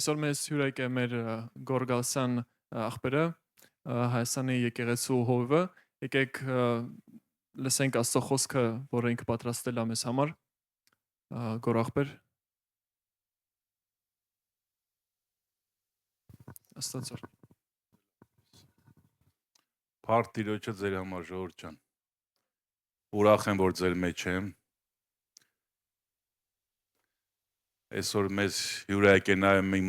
Այսօր մեզ հյուրեք է մեր Գորգասյան աղբերը, Հայաստանի եկեղեցու հովիվը, եկեք լսենք Աստծո խոսքը, որը ինքը պատրաստել է մեզ համար, Գոր աղբեր, Աստծո։ Փառք Տիրոջը ձեր համար ժողովուրդ ջան։ Ուրախ եմ, որ ձեր մեջ եմ։ Այսօր մեզ հյուրայք է նայում իմ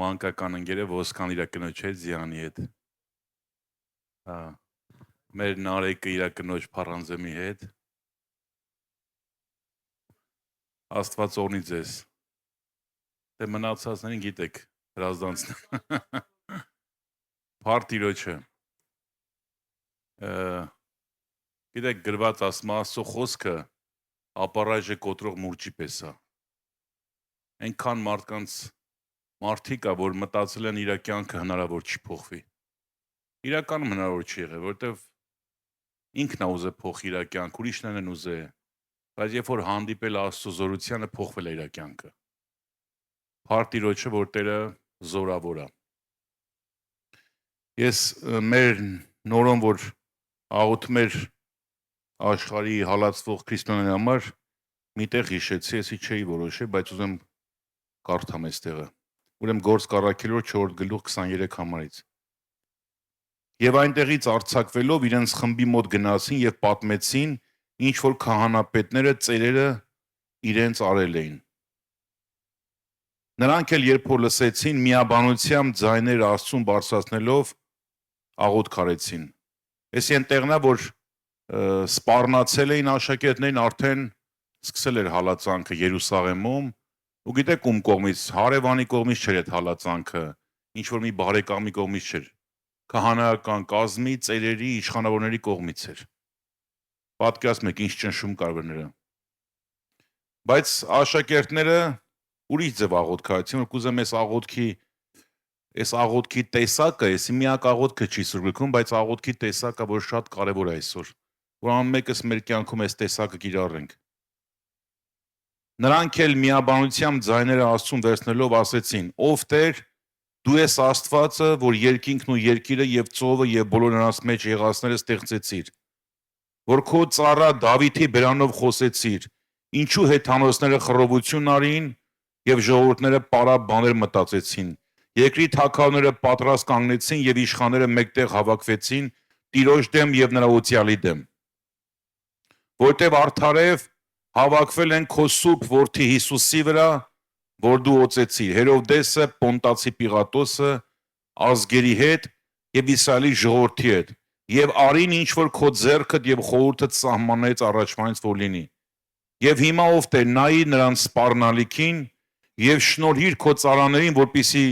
մանկական ընկերը Ոսկան իր կնոջ հետ Զյանի հետ։ Մեր Նարեկը իր կնոջ Փառանձեմի հետ։ Աստված օրհնի ձեզ։ Դե մնացածներին գիտեք, հրազդանցն։ Փառք Տիրոջը։ Գիտեք գրված ասում Աստծո խոսքը ապառայժե կոտրող մուրճի պես է։ Այնքան մարդիկ կա, որ մտածել են իր կյանքը հնարավոր չի փոխվի։ Իրականում հնարավոր չի եղել, որովհետև ինքն է ուզել փոխի իր կյանքը, ուրիշներն են ուզել, բայց երբ որ հանդիպել Աստծո զորությանը փոխվել է իր կյանքը։ Փառք Տիրոջը, որ Տերը զորավոր է։ Ես մեր նորոն, որ աղոթում էր աշխարհի հալածվող քրիստոնյաների համար, միտեղ հիշեցի, եսի չէի որոշել, բայց ուզեմ կարդամ այստեղը։ Ուրեմն Գործք առաքելոց 4 գլուխ 23 համարից։ Եվ այնտեղից արձակվելով իրենց խմբի մոտ գնացին եւ պատմեցին, ինչ որ քահանապետները ծերերը իրենց արել էին։ Նրանք էլ երբ որ լսեցին, միաբանությամբ ձայներ Աստծուն բարձրացնելով աղոթք արեցին։ Էսի այնտեղն է, որ սպառնացել էին աշակերտներին, արդեն սկսել էր հալածանքը Երուսաղեմում, ու գիտեք ում կողմից, հարևանի կողմից չէր այդ հալածանքը, ինչ որ մի բարեկամի կողմից չէր, քահանայական կազմի, ծերերի, իշխանավորների կողմից էր։ Պատկերացնեք ինչ ճնշում կար վրա։ Բայց աշակերտները ուրիշ ձև աղոթք արեցին, որ կուզեմ այս աղոթքի տեսակը, էսի միակ աղոթքը չի սուրբգլքում, բայց աղոթքի տեսակը, որ շատ կարևոր է այսօր, որ ամենքս մեր կյանքում այս տեսակը կիրառենք։ Նրանք էլ միաբանությամբ ձայները Աստծուն վերցնելով ասեցին. Ով Տեր, դու ես Աստվածը, որ երկինքն ու երկիրը եւ ծովը եւ բոլոր նրանց մեջ եղածները ստեղծեցիր, որ քո ծառա Դավիթի բերանով խոսեցիր, ինչու հեթանոսները խռովություն արին եւ ժողովուրդները պարապ բաներ մտածեցին, երկրի թագավորները պատրաստ կանգնեցին եւ իշխանները մեկտեղ հավաքվեցին Տիրոջ դեմ եւ նրա ուծյալի դեմ, որտեւ արդարև հավաքվել են քո սուրբ որդի Հիսուսի վրա, որ դու օծեցիր, Հերովդեսը, Պոնտացի Պիղատոսը, ազգերի հետ եւ Իսրայելի ժողովրդի հետ, եւ արին ինչ որ քո ձեռքդ եւ խորհուրդդ սահմանեց առաջվանից որ լինի։ Եվ հիմա ով Տեր նայի նրանց սպառնալիքին եւ շնորհիր քո ծառաներին, որպիսի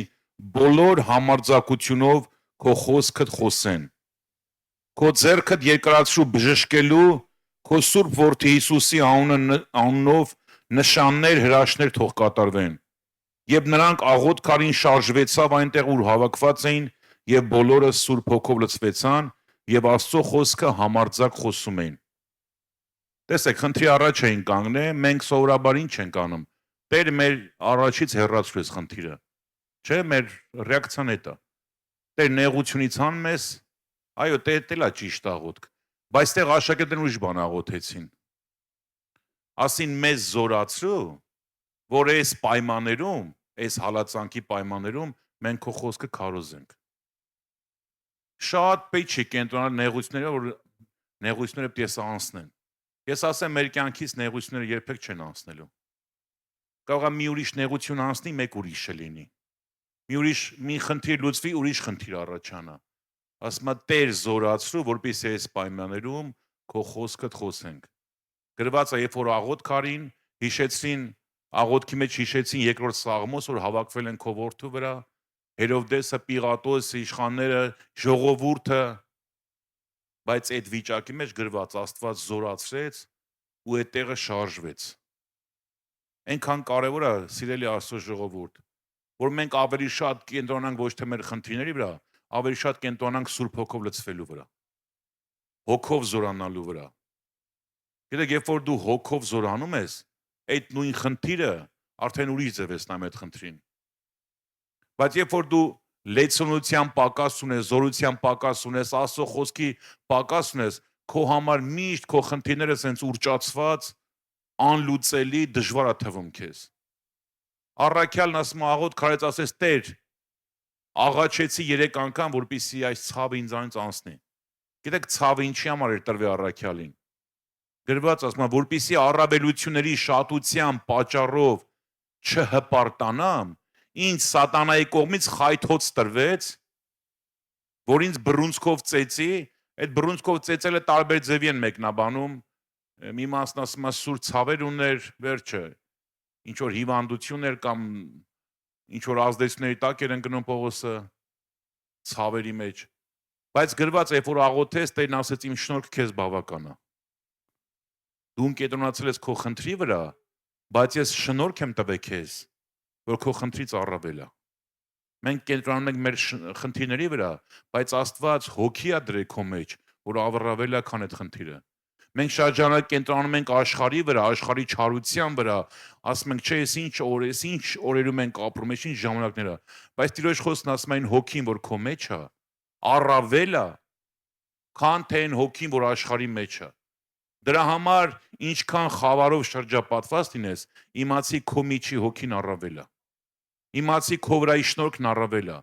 բոլոր համարձակությունով քո խոսքդ խոսեն։ Քո ձեռքդ երկարացրու բժշկելու քո սուրբ որդի Հիսուսի անունով նշաններ, հրաշքներ թող կատարվեն։ Եվ նրանք աղոթք արին, շարժվեցավ այնտեղ, ուր հավաքված էին, եւ բոլորը Սուրբ Հոգով լցվեցան, եւ Աստծո խոսքը համարձակ խոսում էին։ Տեսեք, խնդրի առաջ էին կանգնել, մենք սովորաբար ինչ ենք անում։ Տեր մեր առաջից հեռացրու այս խնդիրը։ Չէ, մեր ռեակցիան է դա։ Տեր նեղությունից հանում ես, այո, Տեր է ճիշտ աղոթք, բայց տեղ աշակերտներն ուրիշ բան աղոթեցին։ Ասին մեզ զորացրու, որ այս պայմաններում, այս հալածանքի պայմաններում մենք քո խոսքը քարոզենք։ Շատ պետք չի կենտրոնալ նեղությունները, որ նեղությունները պետք է անցնեն։ Ես ասեմ, մեր կյանքից նեղությունները երբեք չեն անցնելու։ Կարող է մի ուրիշ նեղություն անցնի, մեկ ուրիշը լինի։ Մի խնդիր լուծվի, ուրիշ խնդիր առաջանա։ Ասում է Տեր զորացրու, որպեսզի այս պայմաններում քո խոսքդ խոսենք։ Գրված է, երբ որ աղոթք արին, հիշեցրին, աղոթքի մեջ հիշեցին երկրորդ Սաղմոս, որ հավաքվել են քո որդու վրա, Հերովդեսը, Պիղատոսը, իշխանները, ժողովուրդը, բայց այդ վիճակի մեջ գրված Աստված զորացրեց ու այդ տեղը շարժվեց։ Այնքան կարևոր է, սիրելի Աստծո ժողովուրդ, որ մենք ավելի շատ կենտրոնանանք ոչ թե մեր խնդիրների վրա, ավելի շատ կենտրոնանանք Սուրբ Հոգով լցվելու վրա, Հոգով զորանալու վրա։ Գիտեք, երբ որ դու Հոգով զորանում ես, այդ նույն խնդիրը արդեն ուրիշ ձև ես նայում այդ խնդրին։ Բայց երբ որ դու լեցոնության պակաս ունես, զորության պակաս ունես, Աստծո խոսքի պակաս ունես, քո համար միշտ քո խնդիրները սենց ուրճացված, անլուծելի, դժվար է թվում քեզ։ Առաքյալն ասում աղոտ քարեց ասես Տեր, աղաչեցի 3 անգամ, որպեսզի այս ցավը ինձանից անցնի։ Գիտեք, ցավը ինչի համար էր տրվել առաքյալին։ Գրված ասում է, որպեսզի առավելությունների շատության պատճառով չհպարտանամ, ինձ սատանայի կողմից խայթոց տրվեց, որ ինձ բռունցքով ծեծի, այդ բռունցքով ծեծելը տարբեր ձևի են մեկնաբանում, մի մասն ասում է սուր ցավեր ուներ, վերջը, ինչ որ հիվանդություններ կամ ինչ որ ազդեցությունների տակ էր ընկնում Պողոսը ցավերի մեջ, բայց գրված երբ որ աղոթես, Տերն ասեց իմ շնորհքը քեզ բավական է։ Դու կենտրոնացել ես քո խնդրի վրա, բայց ես շնորհք եմ տվել քեզ, որ քո խնդրից առավել է։ Մենք կենտրոնանում ենք մեր խնդիրների վրա, բայց Աստված հոգի է դրել քո մեջ, որ առավել է, քան այդ խնդիրը։ Մենք շատ ժամանակ կենտրոնանում ենք աշխարհի վրա, աշխարհի չարության վրա, ասում ենք, չէ, ես ինչ օր, ես ինչ օրերում ենք ապրում, ես ինչ ժամանակներ է, բայց Տիրոջ խոսքն ասում է այն հոգին, որ քո մեջ է, առավել է, քան թե այն հոգին, որ աշխարհի մեջ է։ Դրա համար ինչքան խավարով շրջապատված լինես, իմացի քո միջի հոգին առավել է։ Իմացի քո վրայի շնորհքն առավել է։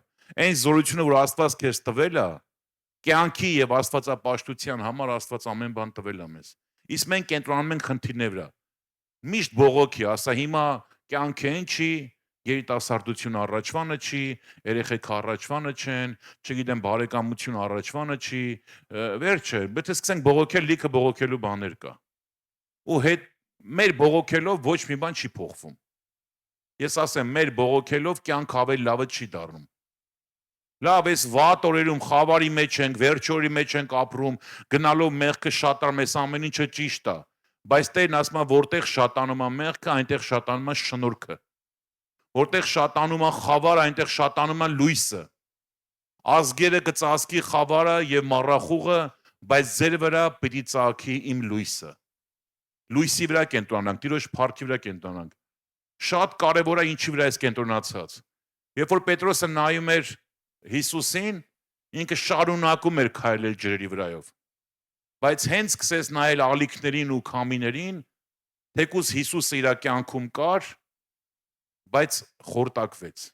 Այն զորությունը, որ Աստված քեզ տվել է, կյանքի եւ աստվածապաշտության համար Աստված ամեն բան տվել է մեզ։ Իսկ մենք կենտրոնանում ենք խնդիրների վրա։ Միշտ բողոքի, ասա հիմա կյանքը ինչ չի, երիտասարդությունը առաջվանը չի, երեխեքը առաջվանը չեն, չգիտեմ, բարեկամությունը առաջվանը չի, վերջը, բայց սկսենք բողոքել, լիքը բողոքելու բաներ կա։ Ու հետ մեր բողոքելով ոչ մի բան չի փոխվում։ Ես ասեմ, մեր բողոքելով կյանք ավելի լավը չի դառնում։ Լավ, ես վատ օրերում խավարի մեջ ենք, վերջորի մեջ ենք ապրում, գնալով մեղքը շատանում, այս ամեն ինչը ճիշտ է, բայց Տերն ասում է, որտեղ շատանում է մեղքը, այնտեղ շատանում է շնորհքը։ Որտեղ շատանում է խավարը, այնտեղ շատանում է լույսը։ Ազգերը կծածկի խավարը եւ մառախուղը, բայց ձեր վրա պիտի ծագի իմ լույսը։ Լույսի վրա կենտրոնանանք, Տիրոջ փառքի վրա կենտրոնանանք։ Շատ կարևոր է ինչի վրա ես կենտրոնացած։ Երբ որ Պետրոսը նայում էր Հիսուսին, ինքը շարունակում էր քայլել ջրերի վրայով։ Բայց հենց սկսեց նայել ալիքներին ու քամիներին, թեկուզ Հիսուսը իր կյանքում կար, բայց խորտակվեց։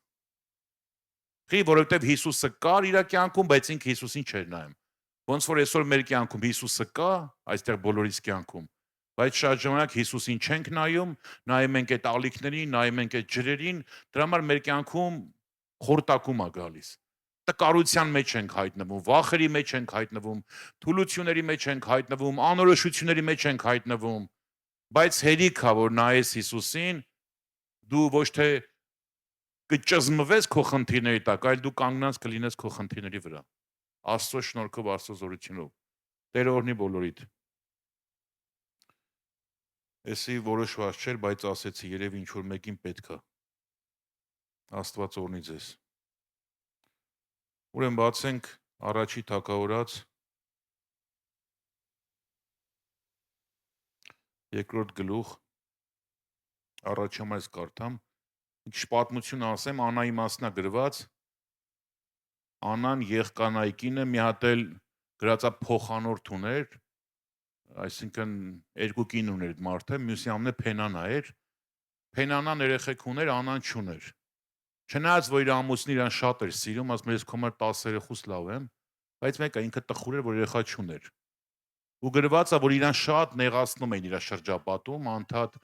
Որովհետև Հիսուսը կար իր կյանքում, բայց ինքը Հիսուսին չէր նայում։ Ոնց որ այսօր մեր կյանքում Հիսուսը կա, այստեղ բոլորիս կյանքում, բայց շատ ժամանակ Հիսուսին չենք նայում, նայում ենք այդ ալիքներին, նայում ենք այդ ջրերին, դրա համար մեր կյանքում խորտակում է գալիս։ Տկարության մեջ ենք հայտնվում, վախերի մեջ ենք հայտնվում, թուլությունների մեջ ենք հայտնվում, անորոշությունների մեջ ենք հայտնվում, բայց հերիք է, որ նայես Հիսուսին, դու ոչ թե կճզմվես քո խնդիրների տակ, այլ դու կանգնած կլինես քո խնդիրների վրա։ Աստծո շնորհքով, Աստծո զորությունով։ Տեր օրհնի բոլորիդ։ Էսի որոշված չէր, բայց ասեցի, երևի ինչ որ մեկին պետք է։ Աստված օրհնի ձեզ։ Ուրեմն բացենք առաջի թագավորաց երկրորդ գլուխ, առաջի համար ես կարդամ, ինչ պատմություն ասեմ, Անայի մասնա գրված, Անան Եղկանայի կինը մի հատ էլ գրածա փոխանորդ ուներ, այսինքն երկու կին ուներ այդ մարդը, մյուսի անունը Փենանա էր, Փենանան երեխեք ուներ, Անան չուներ։ Չնայած որ իր ամուսնին իրան շատ էր սիրում, ասում էր ես քո համար 10 երեխուց լավ եմ, բայց մեկը ինքը տխուր էր, որ երեխա չուներ։ Ու գրված է, որ իրան շատ նեղացնում էին իր շրջապատում, անդադ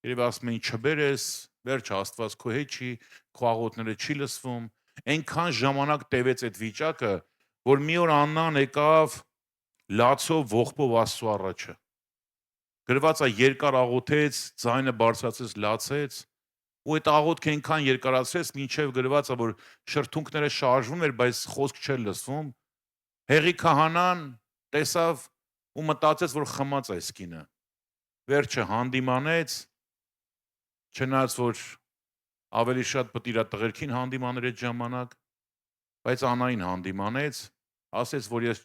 երևի ասում էին չբերես, վերջ Աստված քո հետ չի, քո աղոթները չի լսվում։ Այնքան ժամանակ տևեց այդ վիճակը, որ մի օր Աննան եկավ լացով ողբով Աստծո առաջը։ Գրված է երկար աղոթեց, ձայնը բարձրացեց, լացեց, ու այդ աղոթքը այնքան երկարացրեց, մինչև գրված է, որ շրթունքները շարժվում էր, բայց խոսք չէր լսվում։ Հեղի քահանան տեսավ ու մտածեց, որ խմած է այս կինը։ Վերջը հանդիմանեց, չնայած որ ավելի շատ պետք իր տղերքին հանդիմաներ այդ ժամանակ, բայց Անային հանդիմանեց, ասեց, որ ես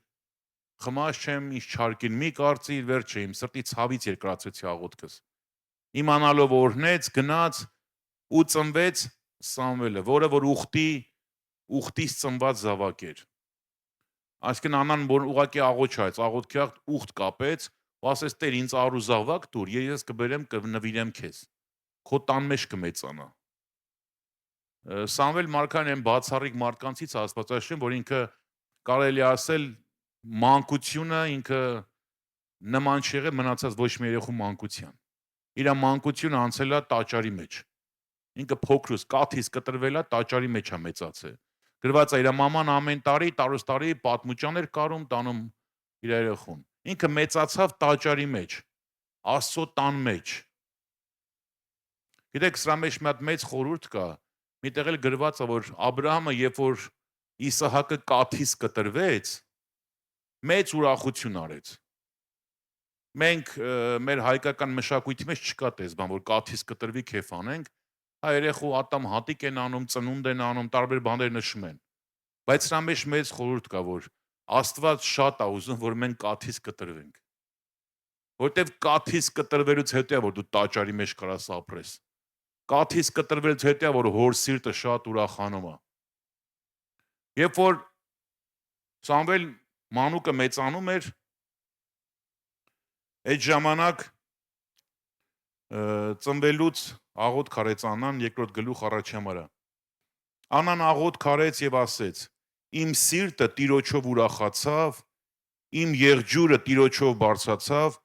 խմած չեմ, ինչ չարկին մի կարծիր, վերջը իմ սրտի ցավից երկրացրեցի աղոթքս։ Իմանալով օրհնեց, գնաց ու ծնվեց Սամվելը, որը որ ուխտի ուխտից ծնված զավակ էր։ Այսինքն անան որ ուղակի աղոչայց, աղոթքի ուխտ կապեց, ու ասեց Տեր ինձ արու զավակ դուր, ես կբերեմ կնվիրեմ քեզ։ Քո տան մեջ կմեծանա։ Սամվել Մարգարեն այն բացառիկ մարդկանցից Աստվածաշեն, որ ինքը կարելի ասել մանկությունը ինքը նման չի եղել մնացած ոչ մի երեխու մանկության։ Իր մանկությունը անցել է տաճարի մեջ։ Ինքը փոքրուց կաթից կտրվել է տաճարի մեջ է մեծացել։ Գրված է իր մաման ամեն տարի, տարուց տարի պատմուճան էր կարում, տանում իր երեխուն։ Ինքը մեծացավ տաճարի մեջ, Աստծո տան մեջ։ Գիտեք, սրա մեջ մի հատ մեծ խորհուրդ կա, միտեղ էլ գրված է, որ Աբրահամը, երբ որ Իսահակը կաթից կտրվեց, մեծ ուրախություն արեց։ Մենք մեր հայկական մշակույթի մեջ չկա տես բան, որ կաթից կտրվի քեֆ անենք, հա երեխու ատամ հատիկ են անում, ծնունդ են անում, տարբեր բաներ նշում են։ Բայց սրա մեջ մեծ խորհուրդ կա, որ Աստված շատ է ուզում, որ մենք կաթից կտրվենք։ Որտեվ կաթից կտրվելուց հետո է, որ դու տաճարի մեջ կարաս ապրես։ Կաթից կտրվելուց հետո է, որ հոր սիրտը շատ ուրախանում է։ Երբ որ Սամվել մանուկը մեծանում էր, այդ ժամանակ ծնվելուց աղոթք արեց Աննան, երկրորդ գլուխ առաջի համարը։ Աննան աղոթք արեց եւ ասեց. Իմ սիրտը Տիրոջով ուրախացավ, իմ եղջյուրը Տիրոջով բարձրացավ,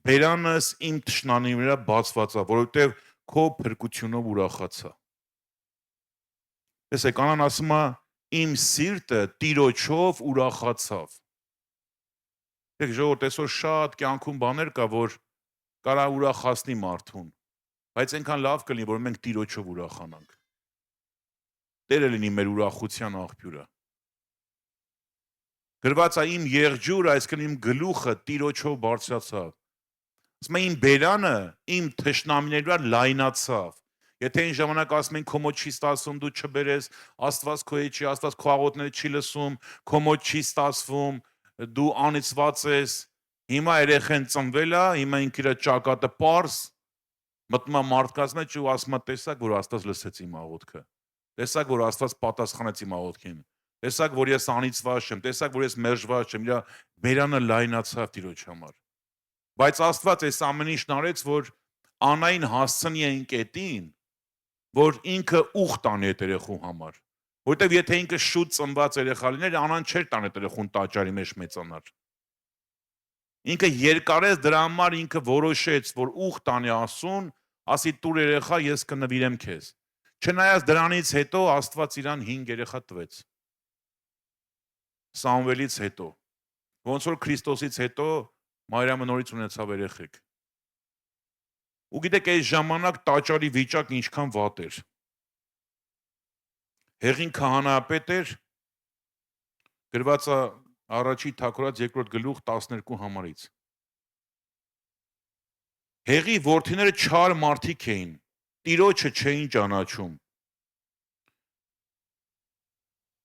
բերանս իմ թշնամիների վրա բացվածա, որովհետեւ քո փրկությունով ուրախացա։ Տեսեք, Աննան ասում է, իմ սիրտը Տիրոջով ուրախացավ։ Դեք ժողովուրդ, այսօր շատ կյանքում բաներ կա, որ կարա ուրախացնի մարդուն, բայց այնքան լավ կլինի, որ մենք Տիրոջով ուրախանանք։ Տերը լինի մեր ուրախության աղբյուրը։ Գրված է իմ եղջյուրը, այսինքն իմ գլուխը Տիրոջով բարձրացավ։ Ասում է իմ բերանը իմ թշնամիների վրա լայնացավ։ Եթե այն ժամանակ ասում են քո մոտ չի ստացվում, դու չբերես, Աստված քո հետ չի, Աստված քո աղոթքները չի լսում, քո մոտ չի ստացվում, դու անիծված ես, հիմա երեխեն ծնվել է, հիմա ինքը իր ճակատը պարզ, մտնում է մարդկանց մեջ ու ասում է տեսակ, որ Աստված լսեց իմ աղոթքը, տեսակ, որ Աստված պատասխանեց իմ աղոթքին, տեսակ, որ ես անիծված չեմ, տեսակ, որ ես մերժված չեմ, իր բերանը լայնացավ Տիրոջ համար։ Բայց Աստված այս ամեն ինչն արեց, որ Անային հասցնի այն կետին, որ ինքը ուխտ տանի այդ երեխու համար, որտեվ եթե ինքը շուտ ծնված երեխա լիներ, Անան չէր տանի այդ երեխուն տաճարի մեջ մեծանար։ Ինքը երկարեց դրա համար ինքը որոշեց, որ ուխտ տանի Աստծուն, ասի տուր երեխա, ես կնվիրեմ քեզ։ Չնայած դրանից հետո Աստված իրան 5 երեխա տվեց։ Սամվելից հետո, ոնց որ Քրիստոսից հետո Մարիամը նորից ունեցավ երեխեք։ Ու գիտեք, այս ժամանակ տաճարի վիճակը ինչքան վատ էր։ Հեղին քահանայապետ էր, գրված է առաջի Թագորաց 2-րդ գլուխ 12 համարից։ Հեղի որդիները չար մարդիկ էին, Տիրոջը չէին ճանաչում։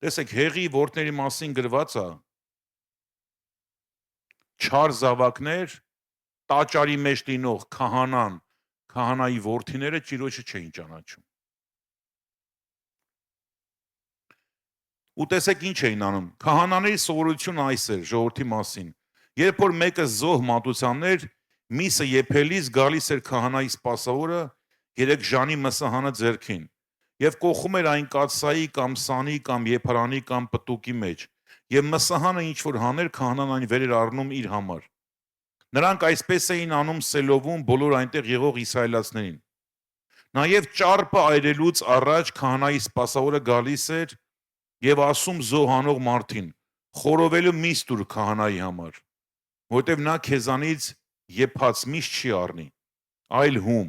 Տեսեք, հեղի որդների մասին գրված է, չար զավակներ, տաճարի մեջ լինող քահանան, քահանայի որդիները Տիրոջը չէին ճանաչում։ Ու տեսեք ինչ էին անում։ Քահանաների սովորությունը այս էր ժողովրդի մասին։ Երբ որ մեկը զոհ մատուցաններ, միսը եփելիս գալիս էր քահանայի սպասավորը 3 ժանի մսահանը ձեռքին եւ կողում էր այն կաթսայի կամ սանի կամ եփարանի կամ պտուկի մեջ եւ մսահանը ինչ որ հաներ քահանան այն վեր էր առնում իր համար։ Նրանք այսպես էին անում Սելովում բոլոր այնտեղ եղող իսրայելացիներին։ Նաեւ ճարպը այրելուց առաջ քահանայի սպասավորը գալիս էր եւ ասում զոհանող մարդին. խորովելու միս տուր քահանայի համար, որտեւ նա քեզանից եփած միս չի առնի, այլ հում։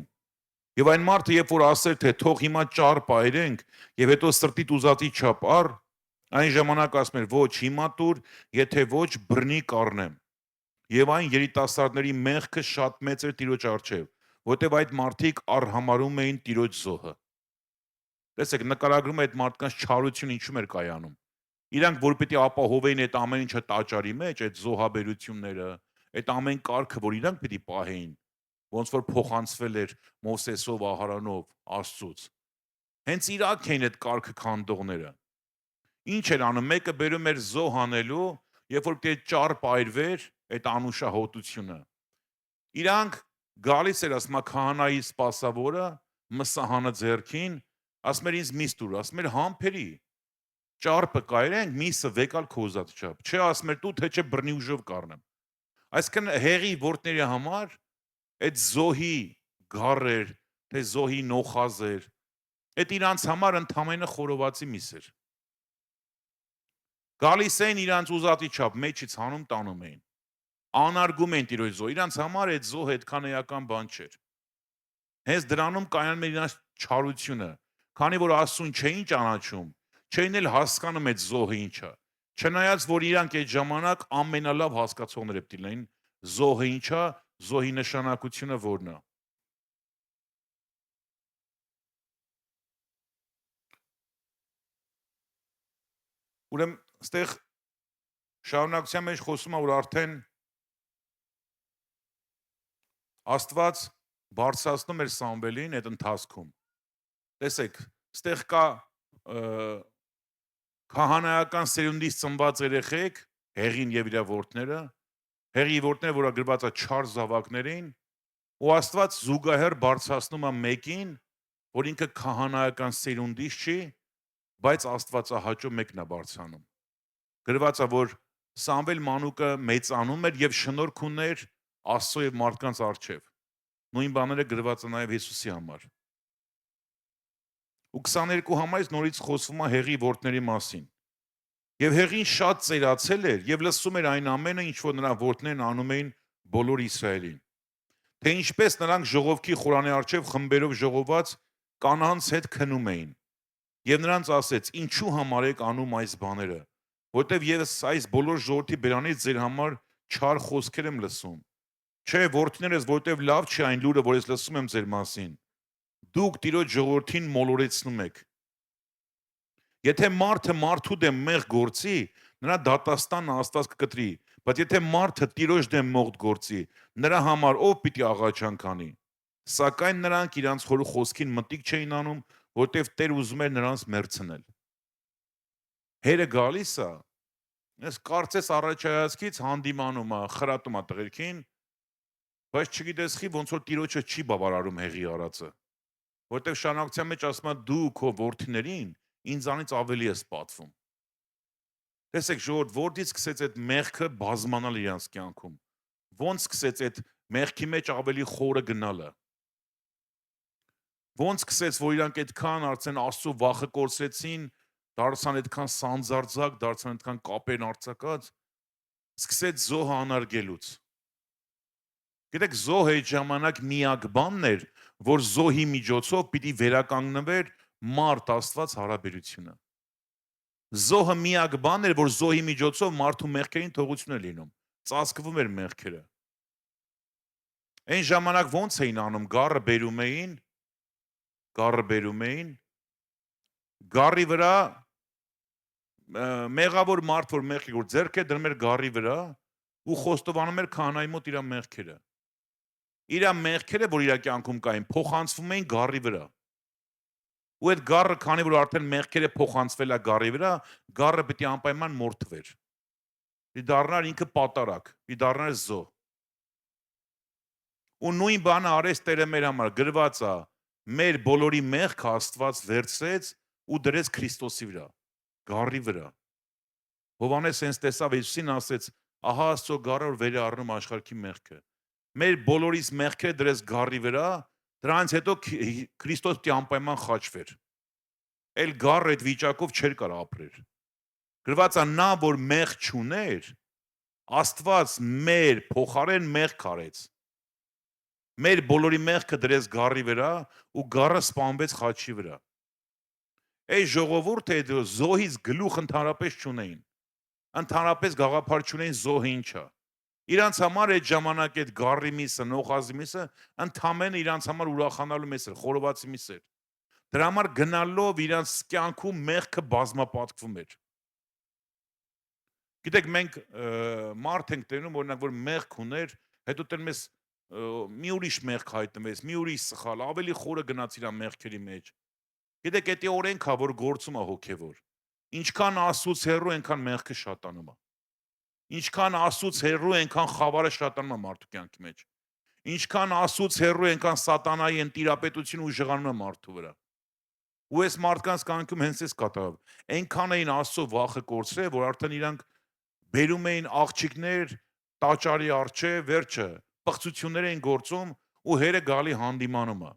Եվ այն մարդը, երբ որ ասեր, թե թող հիմա ճարպ այրենք եւ հետո սրտիդ ուզածի չափ առ, այն ժամանակ ասում էր, ոչ, հիմա տուր, եթե ոչ բռնի կառնեմ։ Եվ այն երիտասարդների մեղքը շատ մեծ էր Տիրոջ առջև, որտեվ այդ մարդիկ արհամարում էին Տիրոջ զոհը։ Տեսեք, նկարագրում է այդ մարդկանց չարություն ինչու էր կայանում։ Իրանք որ պիտի ապահովեին այդ ամեն ինչը տաճարի մեջ, այդ զոհաբերությունները, այդ ամեն կարգը, որ իրանք պիտի պահեին, ոնց որ փոխանցվել էր Մովսեսով, Ահարանով, Աստծուց։ Հենց իրանք էին այդ կարգը քանդողները։ Ինչ էր անում, մեկը բերում էր զոհ անելու, երբ որ պետք է ճար պայրվեր այդ անուշահոտությունը։ Իրանք գալիս էր ասում քահանայի սպասավորը, մսահանը ձեռքին, ասում էր ինձ միս տուր, ասում էր համբերի, ճարպը կայրենք, միսը վեկալ քո ուզած չափ, չէ ասում էր դու թե չէ բռնի ուժով կառնեմ։ Այսինքն հեղի որդների համար այդ զոհի գառեր, թե զոհի նոխազեր, այդ իրանց համար ընդամենը խորովածի միս էր։ Գալիս էին իրանց ուզածի չափ մեջից հանում տանում էին։ Անարգում էին տիրոջ զոհ, իրանց համար այդ զոհը այդքան էական բան չէր։ Հենց դրանում կայանում էր իրանց չարությունը, քանի որ Աստծուն չէին ճանաչում, չէին էլ հասկանում այդ զոհը ինչ է։ Չնայած որ իրանք այդ ժամանակ ամենալավ հասկացողներ պետք լինեին զոհը ինչ է, զոհի նշանակությունը որն է։ Ուրեմն այստեղ շարունակության մեջ խոսում է, որ արդեն Աստված բարձրացնում էր Սամվելին այդ ընթացքում։ Տեսեք, այստեղ կա քահանայական սերունդից ծնված երեխեք, հեղին եւ իր որդները, հեղի որդները, որը գրված է 4 զավակներին, ու Աստված զուգահեռ բարձրացնում է մեկին, որ ինքը քահանայական սերունդից չի, բայց Աստվածահաճո մեկն է բարձրանում։ Գրված է, որ Սամվել մանուկը մեծանում էր եւ շնորհք ուներ Աստծո եւ մարդկանց առջև։ Նույն բաները գրված է նաեւ Հիսուսի համար։ Ու 22 համարից նորից խոսվում է հեղի որդների մասին։ Եվ հեղին շատ ծերացել էր եւ լսում էր այն ամենը, ինչ որ նրա որդներն անում էին բոլոր Իսրայելին։ Թե ինչպես նրանք ժողովքի խորանի առջև խմբերով ժողոված կանանց հետ քնում էին։ Եվ նրանց ասեց. «Ինչու համար եք անում այս բաները, որտեվ ես այս բոլոր ժողովրդի բերանից ձեր համար չար խոսքեր եմ լսում։ Չէ, որդիներս, որտեվ լավ չի այն լուրը, որ ես լսում եմ ձեր մասին։ Դուք Տիրոջ ժողովրդին մոլորեցնում եք։ Եթե մարդը մարդու դեմ մեղ գործի, նրա դատաստանն Աստված կկտրի, բայց եթե մարդը Տիրոջ դեմ մողդ գործի, նրա համար ով պիտի աղաչանք անի։ Սակայն նրանք իրանց խորու խոսքին մտիկ չէին անում, որտեվ Տեր ուզում էր նրանց մերցնել»։ Հերը գալիս է, ես կարծես առաջայացքից հանդիմանում է, խրատում է տղերքին, բայց չգիտես խի ոնց որ Տիրոջը չի բավարարում հեղի արածը, որտեվ շարունակության մեջ ասում է դու քո որդիներին ինձանից ավելի ես պատվում։ Տեսեք ժողովուրդ, որտից սկսեց այդ մեղքը բազմանալ իրանց կյանքում, ոնց սկսեց այդ մեղքի մեջ ավելի խորը գնալը, ոնց սկսեց, որ իրանք այդքան արդեն Աստծո վախը կորցրեցին, դարձան այդքան սանձարձակ, դարձան այդքան կապերն արձակած, սկսեց զոհը անարգելուց։ Գիտեք, զոհը այդ ժամանակ միակ բանն էր, որ զոհի միջոցով պիտի վերականգնվեր մարդ Աստված հարաբերությունը։ Զոհը միակ բանն էր, որ զոհի միջոցով մարդու մեղքերին թողություն է լինում, ծածկվում էր մեղքերը։ Այն ժամանակ ոնց էին անում, գառը բերում էին, գառի վրա մեղավոր մարդ, որ մեղքի որ ձեռք է դրում էր գառի վրա ու խոստովանում էր քահանայի մոտ իր մեղքերը։ Իր մեղքերը, որ իր կյանքում կային, փոխանցվում էին գառի վրա։ Ու այդ գառը, քանի որ արդեն մեղքերը փոխանցվել է գառի վրա, գառը պետք է անպայման մորթվեր։ Պիտի դառնար ինքը պատարակ, պիտի դառնար զոհ։ Ու նույն բանը արեց Տերը մեր համար, գրված է, մեր բոլորի մեղքը Աստված վերցրեց ու դրեց Քրիստոսի վրա, գառի վրա։ Հովհաննես հենց տեսավ Հիսուսին, ասեց. ահա Աստծո գառը, որ վեր է առնում աշխարհի մեղքը։ Մեր բոլորիս մեղքերը դրեց գառի վրա, դրանից հետո Քրիստոս պիտի անպայման խաչվեր։ Էլ գառը այդ վիճակով չէր կարող ապրել։ Գրված է նա, որ մեղ չուներ, Աստված մեր փոխարեն մեղք արեց։ Մեր բոլորի մեղքը դրեց գառի վրա ու գառը սպանվեց խաչի վրա։ Այս ժողովուրդը այդ զոհից գլուխ ընդհանրապես չունեին։ Ընդհանրապես գաղափար չունեին զոհը ինչ է։ Իրանց համար այդ ժամանակ այդ գառի միսը, նոխազի միսը ընդամենը իրանց համար ուրախանալու միս էր, խորովածի միս էր։ Դրա համար գնալով իրանց կյանքում մեղքը բազմապատկվում էր։ Գիտեք, մենք մարդ ենք տենում, օրինակ, որ մեղք ուներ, հետո տենում ես մի ուրիշ մեղք հայտնվեց, մի ուրիշ սխալ, ավելի խորը գնաց իր մեղքերի մեջ։ Գիտեք, դա օրենք է, որ գործում է հոգևոր։ Ինչքան Աստծուց հեռու, այնքան մեղքը շատանում է։ Ինչքան Աստծուց հեռու, այնքան խավարը շատանում է մարդու կյանքի մեջ։ Ինչքան Աստծուց հեռու, այնքան սատանայի ընտիրապետությունը ուժեղանում է մարդու վրա։ Ու այս մարդկանց կյանքում հենց էս կատարավ։ Այնքան էին Աստծո վախը կորցրել, որ արդեն իրանք բերում էին աղջիկներ տաճարի առջև, վերջը պղծություններ էին գործում ու հերը գալի հանդիմանում է։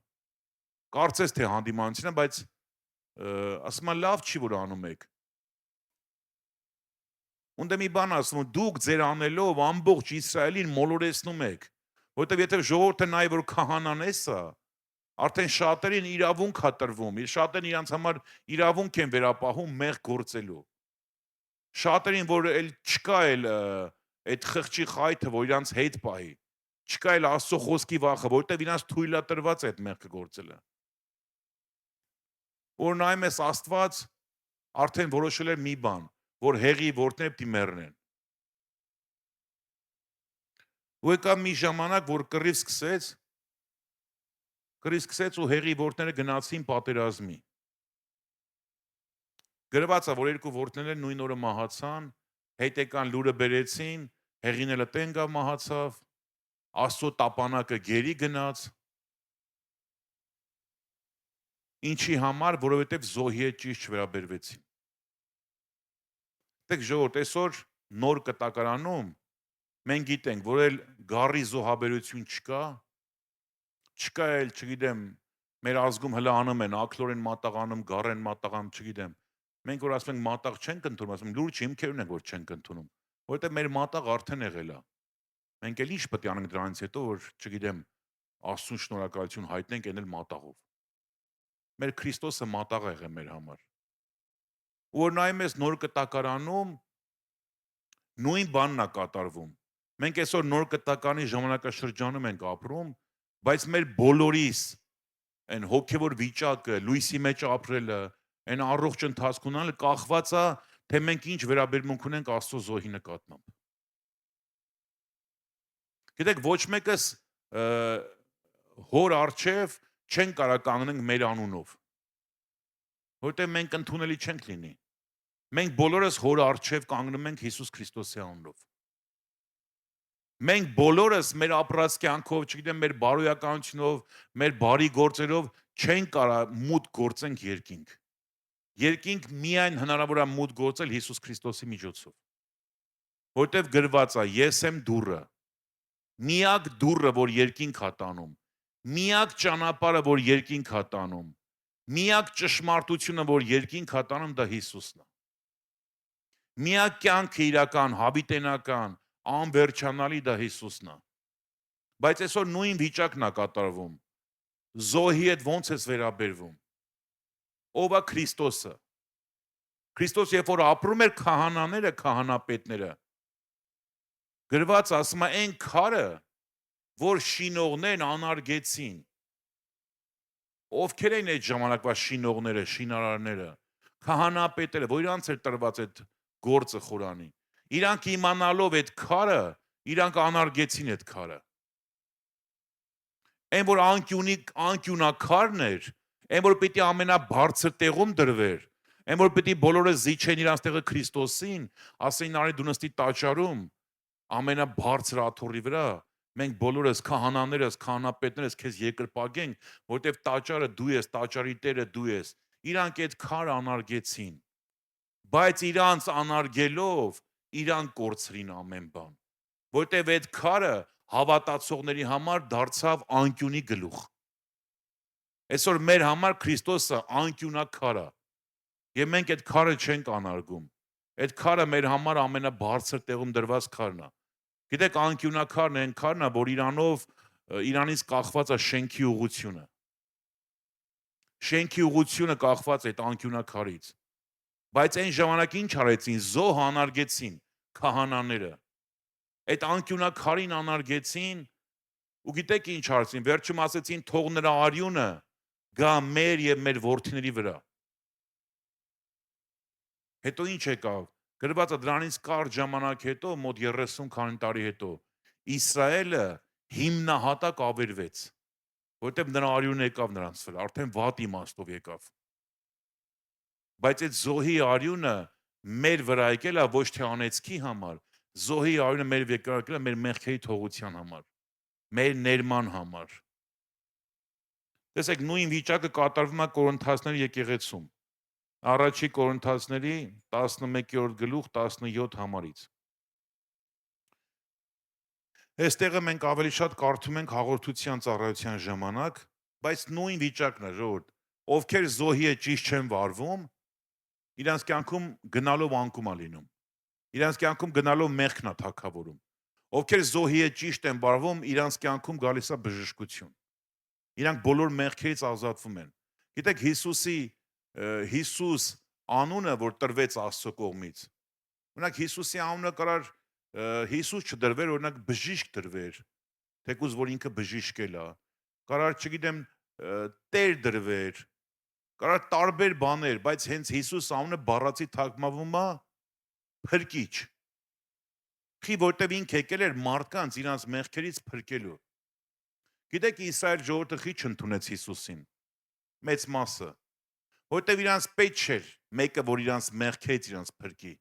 Կարծես թե հանդիմանություն է, բայց ասում եմ լավ չի որ անում եք։ Ունդը մի բան ասում, դուք ձեր անելով ամբողջ Իսրայելին մոլորեցնում եք, որովհետև եթե ժողովուրդը նայ որ քահանան էսա, արդեն շատերին իրավունք է տրվում, շատերին իրանց համար իրավունք են վերապահում մեղ գործելու։ Շատերին որ էլ չկա էլ այդ խղճի խայթը, որ իրանց հետ պահի, չկա էլ Աստծո խոսքի վախը, որովհետև իրանց թույլատրված է այդ մեղքը գործելը։ Որ նայում ես Աստված արդեն որոշել էր մի բան, որ հեղի որդներ պիտի մեռնեն։ Ու եկավ մի ժամանակ, որ կռիվ սկսեց ու հեղի որդները գնացին պատերազմի։ Գրված է, որ երկու որդները նույն օրը մահացան, հետ եկան լուրը բերեցին, հեղին էլ տեն գավ մահացավ, Աստծո տապանակը գերի գնաց։ Ինչի համար, որովհետև զոհի հետ ճիշտ չվերաբերվեցին։ Դեք ժողովուրդ, այսօր նոր կտակարանում մենք գիտենք, որ էլ գառի զոհաբերություն չկա էլ, չգիտեմ, մեր ազգում հլը անում են, ակլորեն մատաղանում, գառեն մատաղանում, չգիտեմ։ Մենք որ ասում ենք մատաղ չենք ընդունում, ասում լուրջ հիմքերն են որ չենք ընդունում, որովհետև մեր մատաղ արդեն եղել է։ Մենք էլ ինչ պետք է անենք դրանից հետո, որ չգիտեմ, Աստծուն շնորհակալություն հայտնենք այն էլ մատաղով։ Մեր Քրիստոսը մատաղ ա եղել մեր համար։ Որ նայում ես նոր կտակարանում նույն բանն է կատարվում։ Մենք այսօր նոր կտականի ժամանակաշրջանում ենք ապրում, բայց մեր բոլորիս այն հոգևոր վիճակը, լույսի մեջ ապրելը, այն առողջ ընթացք ունենալը կախված է, թե մենք ինչ վերաբերմունք ունենք Աստծո զոհի նկատմամբ։ Գիտեք, ոչ մեկս հոր առջև չեն կարող կանգնենք մեր անունով, որտեղ մենք ընդունելի չենք լինի։ Մենք բոլորս հոր առջև կանգնում ենք Հիսուս Քրիստոսի անունով։ Մենք բոլորս մեր ապրած կյանքով, չգիտեմ, մեր բարոյականությունով, մեր բարի գործերով չենք կարող մուտք գործենք երկինք։ Երկինք միայն հնարավոր է մուտք գործել Հիսուս Քրիստոսի միջոցով։ Որտև գրված է. Ես եմ դուռը։ Միակ դուռը, որ երկինք է տանում, միակ ճանապարհը, որ երկինք է տանում, միակ ճշմարտությունը, որ երկինք է տանում, դա Հիսուսն է։ Միակ կյանքը իրական, հավիտենական, անվերջանալի դա Հիսուսն է։ Բայց այսօր նույն վիճակն է կատարվում։ Զոհի հետ ոնց ես վերաբերվում։ Ով է Քրիստոսը։ Քրիստոս երբ որ ապրում էր քահանաները, քահանապետները, գրված ասում է այն քարը, որ շինողներն անարգեցին։ Ովքեր են այդ ժամանակվա շինողները, շինարարները, քահանապետերը, որ իրանց էր տրված այդ գործը խորանի։ Իրանք իմանալով այդ քարը, իրանք անարգեցին այդ քարը։ Այն որ անկյունակարն էր, այն որ պիտի ամենաբարձր տեղում դրվեր, այն որ պիտի բոլորը զիջեն իրանց տեղը Քրիստոսին, ասեն արի դու նստի տաճարում, ամենաբարձր աթոռի վրա, մենք բոլորս քահանաներս, քահանապետներս քեզ երկրպագենք, որտեվ տաճարը դու ես, տաճարի տերը դու ես։ Իրանք այդ քարը անարգեցին, բայց իրանց անարգելով իրանք կորցրին ամեն բան, որտեվ այդ քարը հավատացողների համար դարձավ անկյունի գլուխ։ Այսօր մեր համար Քրիստոսը անկյունակար է, եւ մենք այդ քարը չենք անարգում։ Այդ քարը մեր համար ամենաբարձր տեղում դրված քարն է։ Գիտեք, անկյունակարն այն քարն է, որ իրանից կախված է շենքի ուղղությունը։ Շենքի ուղղությունը կախված է այդ անկյունակարից։ Բայց այն ժամանակ ինչ արեցին, զոհ անարգեցին քահանաները։ Այդ անկյունակարին անարգեցին ու գիտեք ինչ արեցին, վերջում ասեցին թող նրա արյունը գա մեր եւ մեր որդիների վրա։ Հետո ինչ եկավ, գրված է դրանից կարճ ժամանակ հետո, մոտ 30 քանի տարի հետո, Իսրայելը հիմնահատակ ավերվեց, որտեղ նրա արյունը եկավ նրանց վրա, արդեն վատ իմաստով եկավ։ Բայց այդ զոհի արյունը մեր վրա եկել է ոչ թե անեծքի համար, զոհի արյունը մեր վրա եկել է մեր մեղքերի թողության համար, մեր ներման համար։ Տեսեք, նույն վիճակը կատարվում է Կորինթացների եկեղեցում։ Առաջի Կորինթացների 11-րդ գլուխ 17 համարից։ Այստեղը մենք ավելի շատ կարդում ենք հաղորդության ծառայության ժամանակ, բայց նույն վիճակն է, ժողովուրդ, ովքեր զոհի է ճիշտ չեն վարվում, իրանց կյանքում գնալով անկում է լինում։ Իրանց կյանքում գնալով մեղքն է թագավորում։ Ովքեր զոհի է ճիշտ են վարվում, իրանց կյանքում գալիս է բժշկություն։ Իրանք բոլոր մեղքերից ազատվում են։ Գիտեք, Հիսուս անունը, որ տրվեց Աստծո կողմից։ Օրինակ Հիսուսի անունը կարար Հիսուս չդրվեր, օրինակ բժիշկ դրվեր, թեկուզ որ ինքը բժիշկել է, կարար, չգիտեմ, Տեր դրվեր, կարար տարբեր բաներ, բայց հենց Հիսուս անունը բառացի թարգմանվում է փրկիչ։ Խի որտեվ ինքը եկել էր մարդկանց իրանց մեղքերից փրկելու։ Գիտեք, Իսրայել ժողովուրդը խի չընդունեց Հիսուսին, մեծ մասը, որտեվ իրանց պետք չէր մեկը, որ իրանց մեղքերից իրանց փրկի։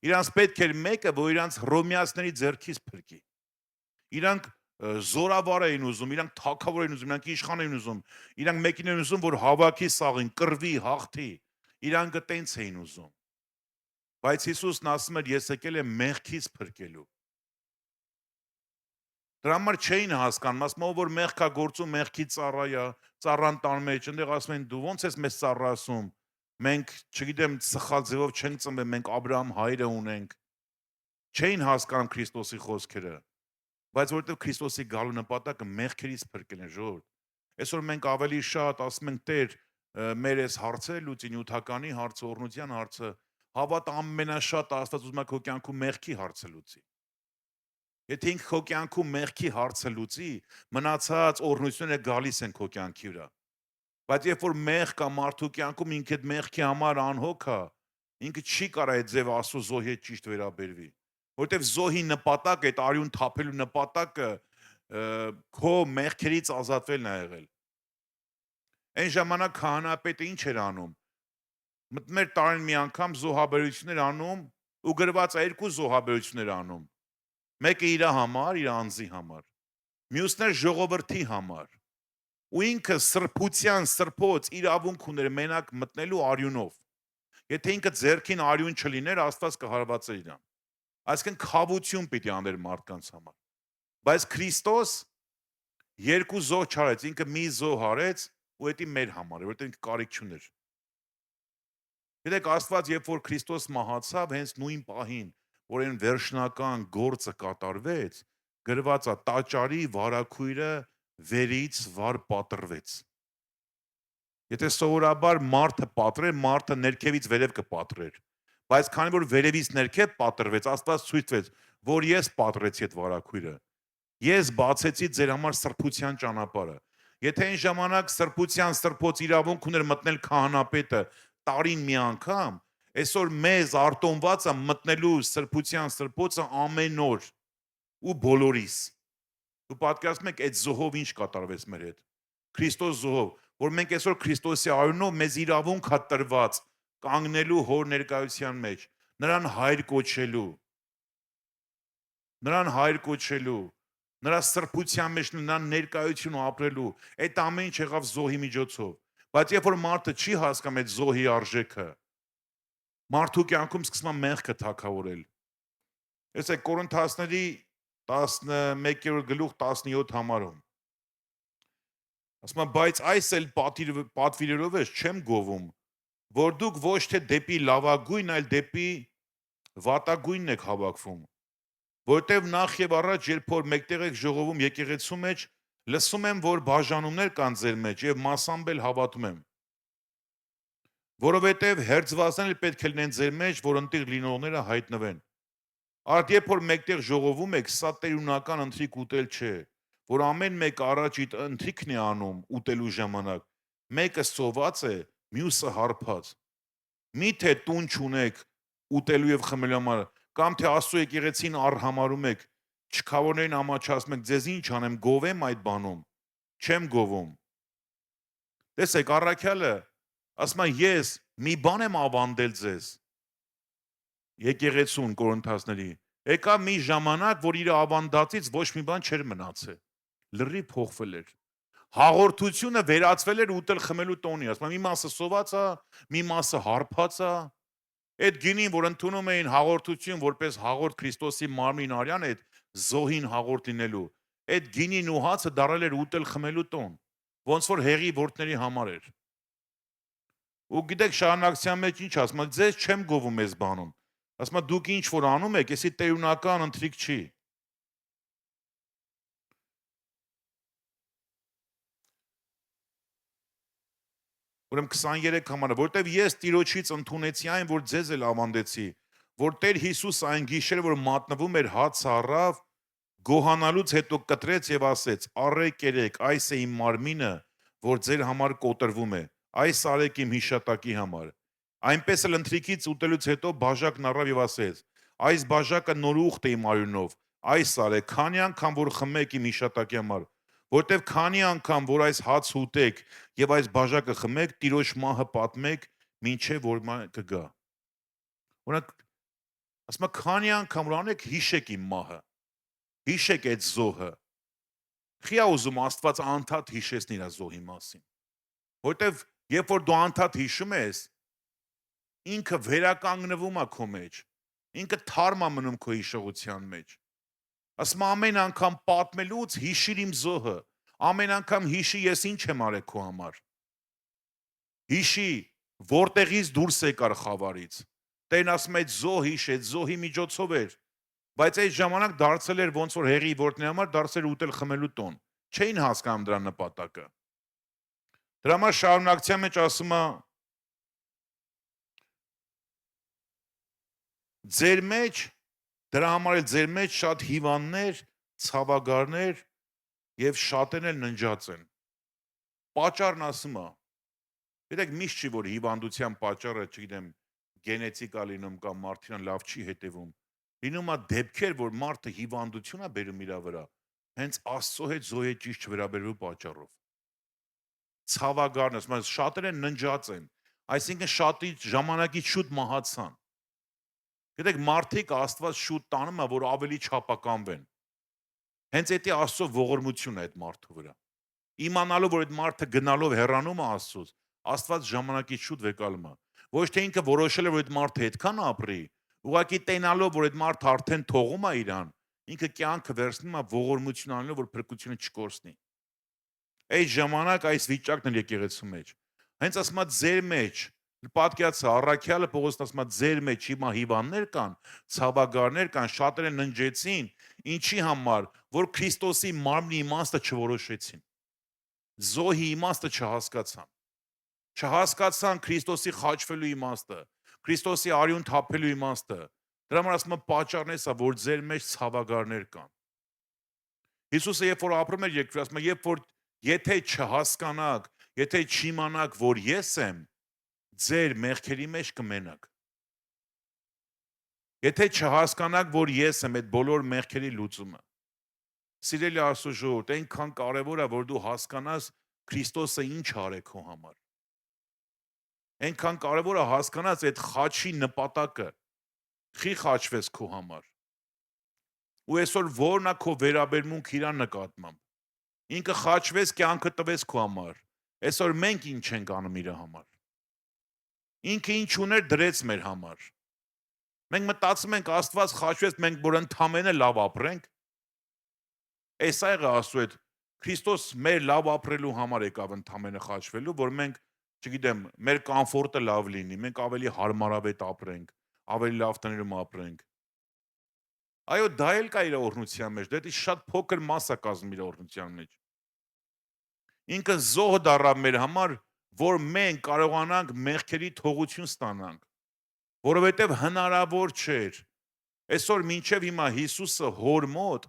Իրանց պետք էր մեկը, որ իրանց հռոմեացիների ձեռքից փրկի։ Իրանք զորավար էին ուզում, իրանք թագավոր էին ուզում, իրանք իշխան էին ուզում, իրանք մեկին էին ուզում, որ հավաքի սաղին, կռվի, հաղթի, իրանք տենց էին ուզում։ Բայց Հիսուսն ասում էր, ես եկել եմ մեղքից փրկելու։ Դրա համար չէին հասկանում, ասում ով որ մեղք է գործում, մեղքի ծառայա, ծառան տան մեջ, այնտեղ ասում են դու ո՞նց ես մեզ ծառայում։ Մենք, չգիտեմ, սխալ ձևով չենք ծնվել, մենք Աբրահամ հայրը ունենք։ Չէին հասկանում Քրիստոսի խոսքերը, բայց որովհետև Քրիստոսի գալու նպատակը մեղքերից փրկելն է, ժողովուրդ։ Այսօր մենք ավելի շատ ասում ենք Տեր, մեր այս հարցերը լուծի, նյութականի հարցը, օրհնության հարցը, հավատ ամենաշատ Աստված ուզում է քո կյանքում մեղքի հարցը լուծի։ Եթե ինքը քո կյանքում մեղքի հարցը լուծի, մնացած օրհնությունները գալիս են քո կյանքի վրա։ Բայց երբ որ մեղ կա մարդու կյանքում, ինքը այդ մեղքի համար անհոգ է, ինքը չի կարող այդ ձև Աստծո զոհի հետ ճիշտ վերաբերվի։ Որտեվ զոհի նպատակը, այդ արյուն թափելու նպատակը քո մեղքերից ազատվելն է եղել։ Այն ժամանակ քահանապետը ինչ էր անում։ Մտներ տարին մի անգամ զոհաբերություններ անում ու գրված է 2 զոհաբերություններ անում։ Մեկը իր համար, իր անձի համար, մյուսներ ժողովրդի համար։ Ու ինքը սրբության սրբոց իրավունք ուներ մենակ մտնելու արյունով։ Եթե ինքը ձեռքին արյուն չլիներ, Աստված կհարվածեր իրան։ Այսինքն խավություն պիտի աներ մարդկանց համար։ Բայց Քրիստոս 2 զոհ չարեց, ինքը մի զոհ արեց ու դա մեր համար է, որտեղ ինքը կարիք չուներ։ Գիտեք, Աստված երբ որ Քրիստոս մահացավ, հենց նույն պահին, որ այն վերջնական գործը կատարվեց, գրված է տաճարի վարագույրը վերից վար պատռվեց։ Եթե սովորաբար մարդը պատռեր, մարդը ներքևից վերև կպատրեր, բայց քանի որ վերևից ներքև պատռվեց, Աստված ցույց տվեց, որ ես պատռեցի այդ վարագույրը։ Ես բացեցի ձեր համար սրբության ճանապարհը։ Եթե այն ժամանակ սրբության սրբոց իրավունք ուներ մտնել քահանապետը տարին մի անգամ, այսօր մեզ արտոնված է մտնելու սրբության սրբոցը ամեն օր ու բոլորիս։ Դու պատկերացնում եք այդ զոհով ինչ կատարվեց մեր հետ։ Քրիստոս զոհով, որ մենք այսօր Քրիստոսի արյունով մեզ իրավունք է տրված կանգնելու հոր ներկայության մեջ, նրան հայր կոչելու, նրա սրբության մեջ նրան ներկայություն ապրելու, այդ ամեն ինչ եղավ զոհի միջոցով։ Բայց երբ որ մարդը չի հասկանում այդ զոհի արժեքը, մարդու կյանքում սկսում է մեղքը թագավորել։ Տեսեք, Կորինթացների 11-րդ գլուխ 17 համարում։ Ասում է, բայց այս էլ պատվիրելով ես չեմ գովում, որ դուք ոչ թե դեպի լավագույն, այլ դեպի վատագույնն եք հավաքվում։ Որտեվ նախ եւ առաջ, երբ որ մեկտեղ եք ժողովում եկեղեցու մեջ, լսում եմ, որ բաժանումներ կան ձեր մեջ եւ մասամբ էլ հավատում եմ։ Որովհետև հերձվածներ էլ պետք է լինեն ձեր մեջ, որ ընտիր լինողները հայտնվեն։ Արդ երբ որ մեկտեղ ժողովում եք, սա տերունական ընթրիք ուտել չէ, որ ամեն մեկ առաջիդ ընթրիքն է անում ուտելու ժամանակ, մեկը սոված է, մյուսը հարբած։ Միթե տուն չունեք ուտելու եւ խմելու համար, կամ թե Աստծո եկեղեցին արհամարում եք, չքավորներին ամաչացում եք, ձեզ ինչ անեմ, գովեմ այդ բանում, չեմ գովում։ Տեսեք, առաքյալը ասում է, ես մի բան եմ ավանդել ձեզ։ Եկեղեցուն Կորինթացների։ Եկա մի ժամանակ, որ իր ավանդածից ոչ մի բան չէր մնացել։ Լրիվ փոխվել էր։ Հաղորդությունը վերածվել էր ուտել խմելու տոնի, ասում եմ, մի մասը սոված է, մի մասը հարբած է։ Այդ գինին, որ ընդունում էին հաղորդություն, որպես հաղորդ Քրիստոսի մարմին արյան, այդ զոհին հաղորդ լինելու, այդ գինին ու հացը դարել էր ուտել խմելու տոն, ոնց որ հեղի որդների համար էր։ Ու գիտեք, շարունակության մեջ ինչ ասում, ձեզ չեմ գովում այս բանում։ Ասում դուք ինչ որ անում եք, էսի տերունական ընթրիք չի։ Ուրեմն 23 համարը, որտեվ ես Տիրոջից ընդունեցի այն, որ ձեզ էլ ավանդեցի, որ Տեր Հիսուս այն գիշերը, որ մատնվում էր հաց առավ, գոհանալուց հետո կտրեց եւ ասեց. «Առեք երեք, այս է իմ մարմինը, որ ձեր համար կոտրվում է, այս արեք իմ հիշատակի համար»։ Այնպես էլ ընթրիքից ուտելուց հետո բաժակն առավ եւ ասեց. «Այս բաժակը նոր ուխտ է իմ արյունով, այս արեք, քանի անգամ որ խմեք իմ հիշատակի համար, որտեվ քանի անգամ որ այս հացը ուտեք եւ այս բաժակը խմեք, Տիրոջ մահը պատմեք, մինչեւ որ կգա»։ Օրինակ, ասում եմ, քանի անգամ որ անեք, հիշեք իմ մահը, հիշեք այդ զոհը։ Խիա ուզում Աստված անդադ հիշեցնի իր զոհի մասին, որտեվ երբ որ դու անդադ հիշում ես, ինքը վերականգնվում է քո մեջ, ինքը թարմ է մնում քո հիշողության մեջ։ Ասում ամեն անգամ պատմելուց հիշիր իմ զոհը, ամեն անգամ հիշի ես ինչ եմ արել քո համար։ Հիշի, որտեղից դուրս եկար խավարից։ Տերն ասում է զոհ հիշ, այդ զոհի միջոցով էր, բայց այդ ժամանակ դարձել էր ոնց որ հեղի որդների համար դարձել ուտել խմելու տոն։ Չէին հասկանում դրա նպատակը։ Դրա համար շարունակության մեջ ասում է ձեր մեջ, դրա համար էլ ձեր մեջ շատ հիվանդներ, ցավագարներ եւ շատերն էլ ննջած են։ Պատճառն ասում է, գիտեք, միշտ չի որ հիվանդության պատճառը, չգիտեմ, գենետիկա լինում կամ մարդին լավ չի հետևում։ Լինում է դեպքեր, որ մարդը հիվանդություն է բերում իր վրա, հենց Աստծո հետ զոհի ճիշտ չվերաբերվելու պատճառով։ Ցավագարն, ասում եմ, շատերն ննջած են, այսինքն շատի ժամանակից շուտ մահացան։ Գիտեք, մարդիկ Աստված շուտ տանում է, որ ավելի չափականվեն։ Հենց դա Աստծո ողորմությունն է այդ մարդու վրա։ Իմանալով, որ այդ մարդը գնալով հեռանում է Աստծուց, Աստված ժամանակից շուտ վեկալում է։ Ոչ թե ինքը որոշել է, որ այդ մարդը այդքան ապրի, ուղղակի տենալով, որ այդ մարդը արդեն թողում է իրան, ինքը կյանքը վերցնում է ողորմություն անելով, որ փրկությունը չկորցնի։ Այդ ժամանակ այս վիճակն է եկեղեցու մեջ։ Հենց ասում է ձեր մեջ, պատկերացա, առաքյալը Պողոսն ասում է ձեր մեջ հիմա հիվանդներ կան, ցավագարներ կան, շատերը ննջեցին, ինչի համար, որ Քրիստոսի մարմնի իմաստը չորոշեցին։ Զոհի իմաստը չհասկացան։ Չհասկացան Քրիստոսի խաչվելու իմաստը, Քրիստոսի արյուն թափելու իմաստը։ Դրա համար ասում է պատճառն է սա, որ ձեր մեջ ցավագարներ կան։ Հիսուսը երբ որ ապրում էր երկրի, ասում է, երբ որ եթե չհասկանաք, եթե չիմանաք, որ ես եմ, ձեր մեղքերի մեջ կմենաք։ Եթե չհասկանաք, որ ես եմ այդ բոլոր մեղքերի լուծումը։ Սիրելի Աստծո ժողովուրդ, այնքան կարևոր է, որ դու հասկանաս Քրիստոսը ինչ արէ քո համար։ Այնքան կարևոր է հասկանաս այդ խաչի նպատակը։ Խի խաչվես քո համար։ Ու այսօր ո՞րն է քո վերաբերմունք իրան նկատմամբ։ Ինքը խաչվեց, կյանքը տվեց քո համար։ Այսօր մենք ինչ ենք անում իր համար։ Ինքը ինչ ուներ դրեց մեր համար։ Մենք մտածում ենք Աստված խաչվեց, մենք որ ընդամենը լավ ապրենք։ Այս աղը Աստծո հետ Քրիստոս մեր լավ ապրելու համար եկավ ընդամենը խաչվելու, որ մենք, չգիտեմ, մեր կոմֆորտը լավ լինի, մենք ավելի հարմարավետ ապրենք, ավելի լավ տներում ապրենք։ Այո, դա էլ կա իր օրհնության մեջ, դա շատ փոքր մաս է կազմում իր օրհնության մեջ։ Ինքը զոհ դառավ մեր համար, որ մենք կարողանանք մեղքերի թողություն ստանանք, որովհետև հնարավոր չէր։ Այսօր մինչև հիմա Հիսուսը հոր մոտ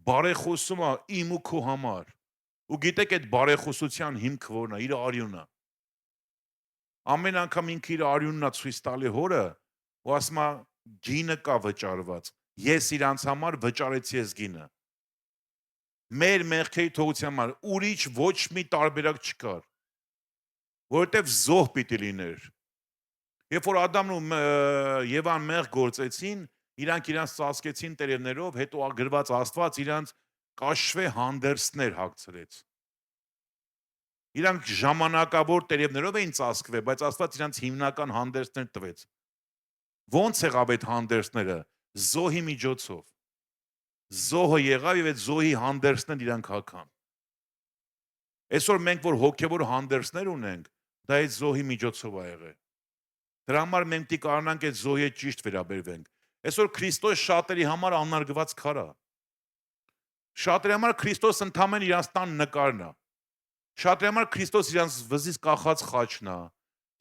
բարեխոսում է իմ ու քո համար։ Ու գիտեք այդ բարեխոսության հիմքը որն է, իր արյունը։ Ամեն անգամ ինքը իր արյունն է ցույց տալի հորը, ու ասում է գինը կա վճարված։ Ես իրանց համար վճարեցի ես գինը։ Մեր մեղքերի թողության համար ուրիշ ոչ մի տարբերակ չկար, որովհետև զոհ պիտի լիներ։ Երբ որ Ադամն ու Եվան մեղ գործեցին, իրանք իրանց ծածկեցին տերևներով, հետո գրված Աստված իրանց կաշվե հանդերձներ հագցրեց։ Իրանք ժամանակավոր տերևներով էին ծածկվել, բայց Աստված իրանց հիմնական հանդերձներ տվեց։ Ոնց եղավ այդ հանդերձները։ Զոհի միջոցով։ Զոհը եղավ եւ այդ զոհի հանդերձներն իրանք հագան։ Այսօր մենք որ հոգեվոր հանդերձներ ունենք, դա այդ զոհի միջոցով է եղել։ Դրա համար մենք պիտի կարողանանք այդ զոհի հետ ճիշտ վերաբերվենք։ Այսօր Քրիստոս շատերի համար անարգված քար է։ Շատերի համար Քրիստոս ընդամենը իրանց տան նկարն է։ Շատերի համար Քրիստոս իրանց վզից կախած խաչն է։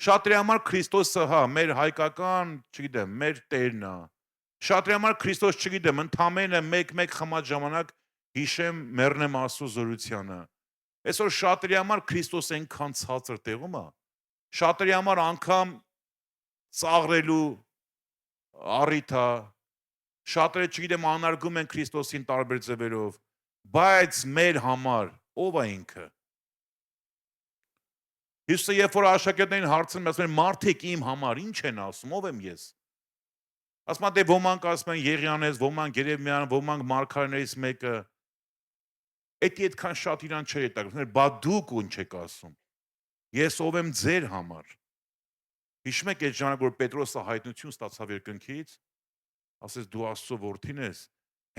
Շատերի համար Քրիստոսը, հա, մեր հայկական, չգիտեմ, մեր տերն է։ Շատերի համար Քրիստոս, չգիտեմ, ընդամենը մեկ խմած ժամանակ հիշեմ մեռնեմ Աստծո զորությանը։ Այսօր շատերի համար Քրիստոս այնքան ցածր տեղում է։ Շատերի համար անգամ ծաղրելու առիթ է։ Շատերը, չգիտեմ, անարգում են Քրիստոսին տարբեր ձևերով, բայց մեր համար ով է ինքը։ Հիսուսը երբ որ աշակերտներին հարցնում է, ասում են մարդիկ իմ համար ինչ են ասում, ով եմ ես։ Ասում են դե ոմանք ասում են Եղիանես, ոմանք Երեմիան, ոմանք մարգարեներից մեկը։ Էդի այդքան շատ իրան չէր հետաքրքրում, բա դուք ինչ եք ասում։ Ես ով եմ ձեր համար։ Հիշում եք այդ ժամանակ որ Պետրոսը հայտնություն ստացավ երկնքից, ասեց դու Աստծո որդին ես։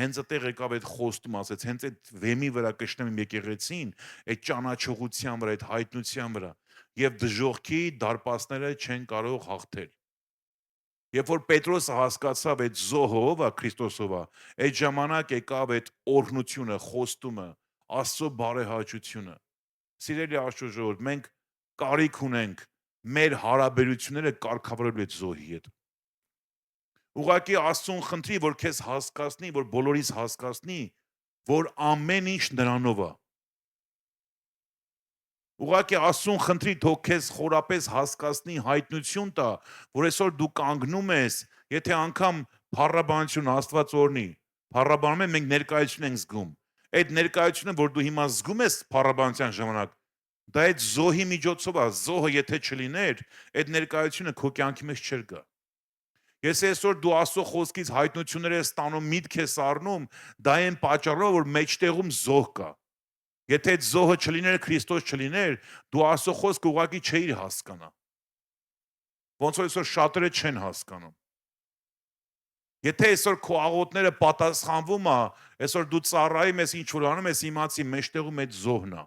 Հենց այդտեղ եկավ այդ խոստում, ասեց հենց այդ վեմի վրա կշնեմ իմ եկեղեցին, այդ ճանաչողության վրա, այդ հայտնության վրա, եւ դժողքի դարպասները չեն կարող հաղթել։ Երբ որ Պետրոսը հասկացավ այդ զոհը ով է, Քրիստոսով է, այդ ժամանակ եկավ այդ օրհնությունը, խոստումը, Աստծո բարեհաճությունը։ Սիրելի Աստծո ժողովուրդ, մենք կարիք ունենք մեր հարաբերությունները կարգավորելու այդ զոհի հետ։ Ուղղակի Աստծուն խնդրի, որ քեզ հասկացնի, որ բոլորիս հասկացնի, որ ամեն ինչ նրանով է։ Ուղղակի Աստծուն խնդրի, թող քեզ խորապես հասկացնի, հայտնություն տա, որ այսօր դու կանգնում ես, եթե անգամ փառաբանություն Աստված օրհնի, փառաբանում են, մենք ներկայություն ենք զգում։ Այդ ներկայությունը, որ դու հիմա զգում ես փառաբանության ժամանակ, դա այդ զոհի միջոցով է, զոհը եթե չլիներ, այդ ներկայությունը քո կյանքի մեջ չէր գա։ Ես այսօր դու Աստծո խոսքից հայտնություններ ես ստանում, միտք ես առնում, դա այն պատճառով, որ մեջտեղում զոհ կա։ Եթե այդ զոհը չլիներ, Քրիստոս չլիներ, դու Աստծո խոսքը ուղղակի չէիր հասկանա։ Ոնց որ այսօր շատերը չեն հասկանում։ Եթե այսօր քո աղոթները պատասխանվում է, այսօր դու ծառայում ես, ինչ որ անում ես, իմացի մեջտեղում այդ զոհն է։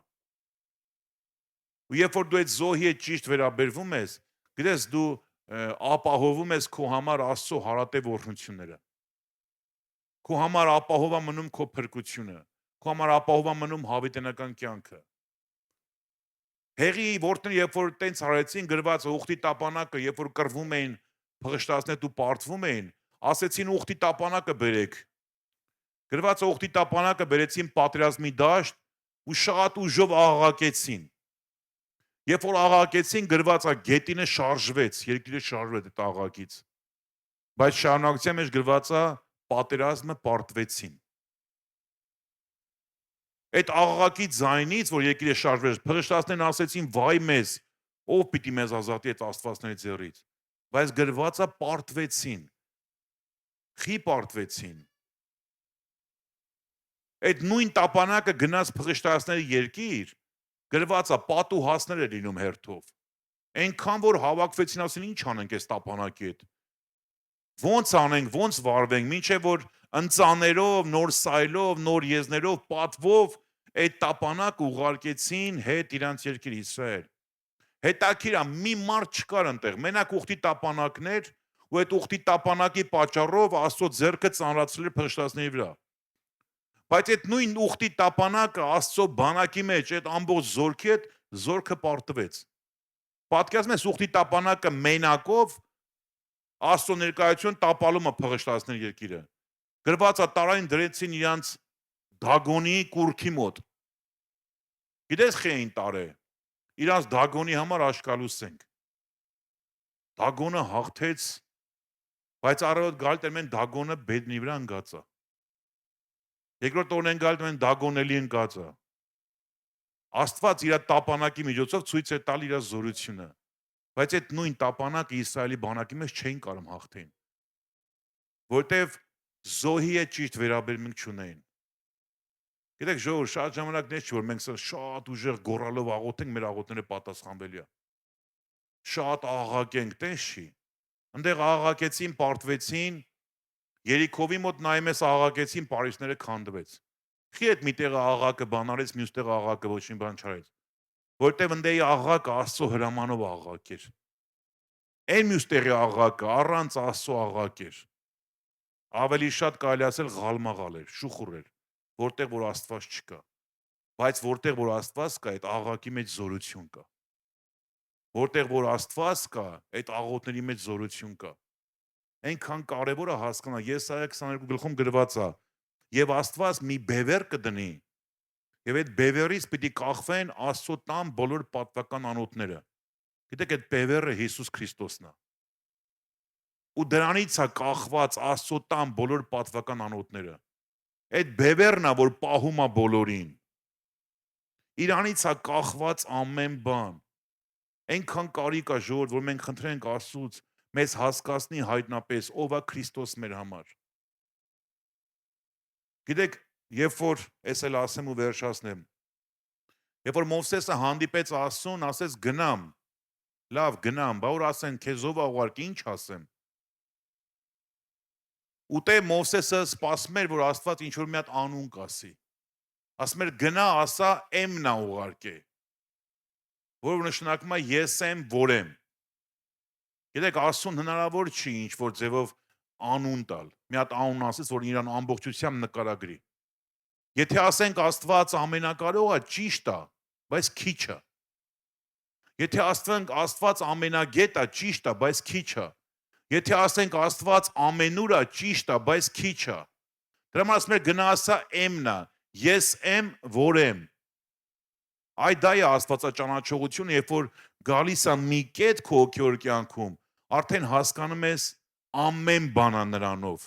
Ու երբ որ դու այդ զոհի հետ ճիշտ վերաբերվում ես, գիտես դու ապահովում ես քո համար Աստծո հարատև օրհնությունները։ Քո համար ապահով է մնում քո փրկությունը, քո համար ապահով է մնում հավիտենական կյանքը։ Հեղի որդները երբ որ տենց արեցին գրված ուխտի տապանակը, երբ որ կռվում էին, փղշտացնետ ու պարտվում էին, ասեցին ուխտի տապանակը բերեք։ Գրված ուխտի տապանակը բերեցին պատերազմի դաշտ ու շատ ուժով աղաղակեցին։ Երբ որ աղաղակեցին, գրված է գետինը շարժվեց, երկիրը շարժվեց այդ աղաղակից։ Բայց շարունակության մեջ գրված է պատերազմը պարտվեցին։ Այդ աղաղակի ձայնից, որ երկիրը շարժվեց, փղշտացներն ասեցին վայ մեզ, ով պիտի մեզ ազատի այդ աստվածների ձեռից։ Բայց գրված է պարտվեցին։ Խի պարտվեցին։ Այդ նույն տապանակը գնաց փղշտացների երկիր, գրված է պատուհասներ է լինում հերթով։ Այնքան որ հավաքվեցին, ասին ինչ անենք այս տապանակի հետ։ Ոնց անենք, ոնց վարվենք, մինչև որ ընծաներով, նոր սայլով, նոր եզներով, պատվով այդ տապանակ ուղարկեցին հետ իրանց երկիր Իսրայել։ Հետաքրքիր է, մի մարդ չկար այնտեղ, մենակ ուխտի տապանակներ ու այդ ուխտի տապանակի պատճառով Աստծո ձեռքը ծանրացրել էր փղշտացների վրա։ Բայց այդ նույն ուխտի տապանակը Աստծո բանակի մեջ այդ ամբողջ զորքի հետ զորքը պարտվեց։ Պատկերացնում ես ուխտի տապանակը մենակով Աստծո ներկայություն տապալումը փղշտացներ երկիրը։ Գրված է տարային դրեցին իրանց Դագոնի կուրքի մոտ։ Գիտես խի էին տարե։ Իրանց Դագոնի համար աշկալուս ենք։ Դագոնը հաղթեց, բայց առավոտ գալտ են Դագոնը բեդնի վրա ընկած է։ Երկրորդ օրն են գալտ են Դագոնելի ընկած է։ Աստված իր տապանակի միջոցով ցույց է տալ իր զորությունը։ Բայց այդ նույն տապանակը Իսրայելի բանակի մեջ չէին կարող հաղթեին, որտեվ զոհի հետ ճիշտ վերաբերմունք չունեին։ Գիտեք, ժողովուրդ, շատ ժամանակներ չի, որ մենք շատ ուժեղ գոռալով աղոթենք, մեր աղոթները պատասխանվելի է։ Շատ աղաղակենք, տես չի։ Այնտեղ աղաղակեցին, պարտվեցին, Երիքովի մոտ նայում ես աղաղակեցին, Պարիսները քանդվեց։ Խի այդ մի տեղը աղաղակը բանարեց, մյուս տեղը աղաղակը ոչ մի բան չարեց։ Որտեվ ընդեի աղաղակը Աստծո հրամանով աղաղակ էր։ Այն մյուս տեղի աղաղակը առանց Աստծո աղաղակ էր։ Ավելի շատ կարելի ասել ղալմաղալ էր, շուխուր էր, որտեղ որ Աստված չկա։ Բայց որտեղ որ Աստված կա, այդ աղաղակի մեջ զորություն կա։ Որտեղ որ Աստված կա, այդ աղոթների մեջ զորություն կա։ Այնքան կարևոր է հասկանալ, Եսայա 22 գլխում գրված է, եւ Աստված մի բևեր կդնի, եւ այդ բևերից պիտի կախվեն Աստծո տան բոլոր պատվական անոթները։ Գիտեք, այդ բևերը Հիսուս Քրիստոսն է։ Ու դրանից է կախված Աստծո տան բոլոր պատվական անոթները։ Այդ բևերն է, որ պահում է բոլորին։ Իրանից է կախված ամեն բան։ Այնքան կարիք է ժողովուրդ, որ մենք խնդրենք Աստծուց մեզ հասկացնի հայտնապես ով է Քրիստոս մեր համար։ Գիտեք, երբ որ ես էլ ասեմ ու վերջացնեմ, երբ որ Մովսեսը հանդիպեց Աստծուն, ասեց գնամ, լավ գնամ, բա որ ասեն քեզ ով ուղարկի, ինչ ասեմ։ Ուտե Մովսեսը սպասում էր, որ Աստված ինչ որ մի հատ անուն կասի։ Ասում էր գնա, ասա էմնա ուղարկե։ Որը նշանակում է ես եմ, որ եմ։ Գիտեք, Աստծուն հնարավոր չի ինչ որ ձևով անուն տալ։ Մի հատ անուն ասես, որ իրան ամբողջությամբ նկարագրի։ Եթե ասենք Աստված ամենակարող է, ճիշտ է, բայց քիչ է։ Եթե ասենք Աստված ամենագետ է, ճիշտ է, բայց քիչ է։ Եթե ասենք Աստված ամենուր է, ճիշտ է, բայց քիչ է։ Դրա համար ասում է գնա ասա էմնա, ես եմ, որ եմ։ Այդ դա է աստվածաճանաչողությունը, երբ որ գալիս է մի կետ քո հոգևոր կյանքում, արդեն հասկանում ես ամեն բան է նրանով,